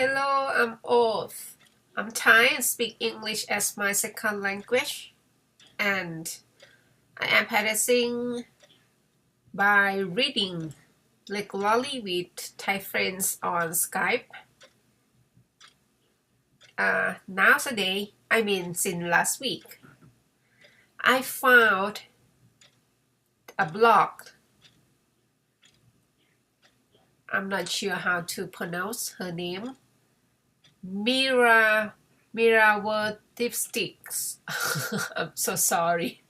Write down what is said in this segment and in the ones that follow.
Hello, I'm Oath. I'm Thai and speak English as my second language, and I am practicing by reading regularly with Thai friends on Skype. Nowadays, since last week, I found a blog. I'm not sure how to pronounce her name. Miravertistics. I'm so sorry.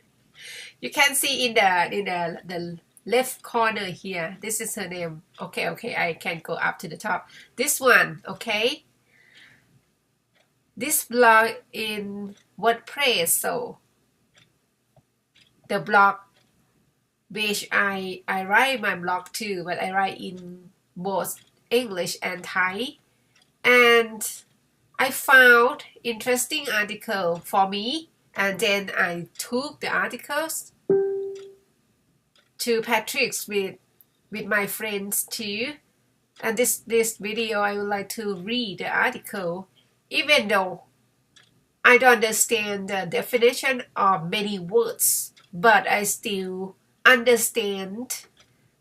You can see in the left corner here. This is her name. Okay, I can go up to the top. This one, okay. This blog in WordPress, so the blog which I write my blog too, but I write in both English and Thai. And I found interesting article for me, and then I took the articles to Patrick's with my friends too. And this video I would like to read the article, even though I don't understand the definition of many words, but I still understand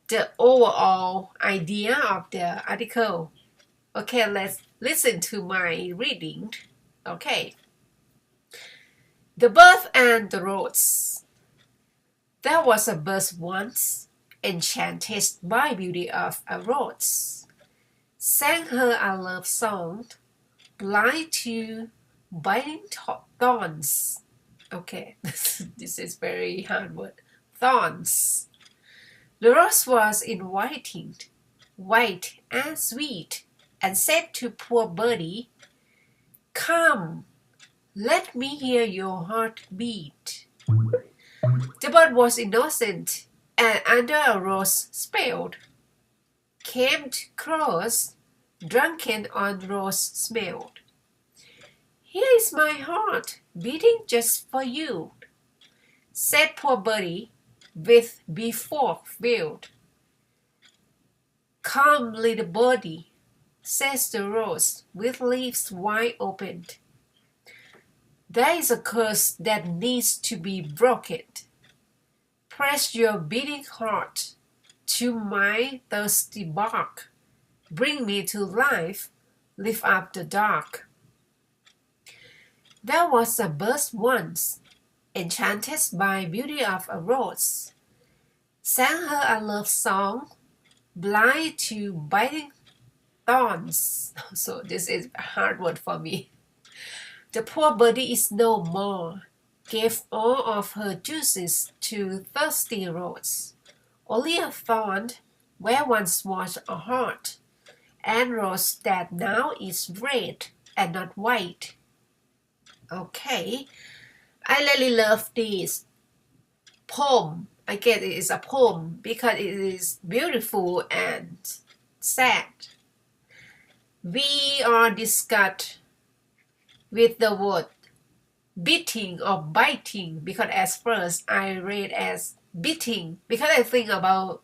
the overall idea of the article. Okay, let's listen to my reading. Okay. The Birth and the Rose. There was a bird once, enchanted by beauty of a rose, sang her a love song, blind to biting thorns. Okay, this is very hard word. Thorns. The rose was inviting, white and sweet, and said to poor birdie, "Come, let me hear your heart beat." The bird was innocent, and under a rose spell, came to cross, drunken on rose smell. "Here is my heart, beating just for you," said poor birdie, with before veiled. "Come, little birdie," says the rose, with lips wide open. "There is a curse that needs to be broken. Press your beating heart to my thirsty bark. Bring me to life, lift up the dark." There was a bird once, enchanted by beauty of a rose, sang her a love song, blind to biting thorns. So this is a hard word for me. The poor birdie is no more, gave all of her juices to thirsty rose. Only a thorn where once was a heart, and rose that now is red and not white. Okay, I really love this poem. I guess it is a poem because it is beautiful and sad. We are discussed with the word beating or biting, because at first I read as beating because I think about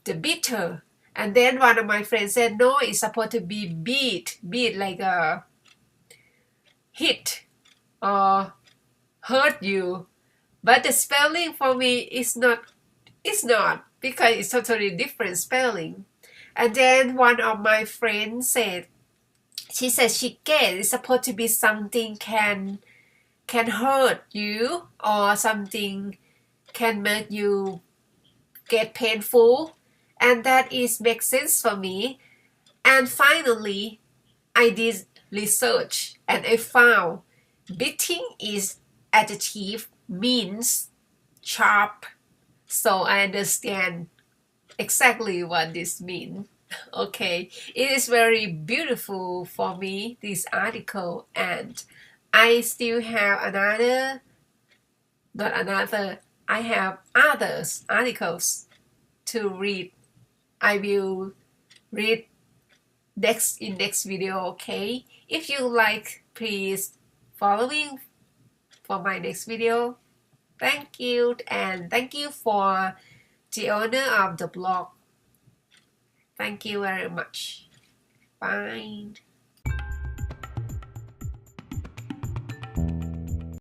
the bitter, and then one of my friends said no, it's supposed to be beat like a hit or hurt you, but the spelling for me is not because it's totally different spelling. And then one of my friends said, she said she gets it's supposed to be something can hurt you or something can make you get painful, and that is makes sense for me. And finally I did research and I found beating is adjective, means sharp, so I understand exactly what this means. Okay, it is very beautiful for me, this article, and I still have I have others articles to read. I will read in next video, okay? If you like, please following for my next video. Thank you, and thank you for the owner of the blog. Thank you very much. Bye.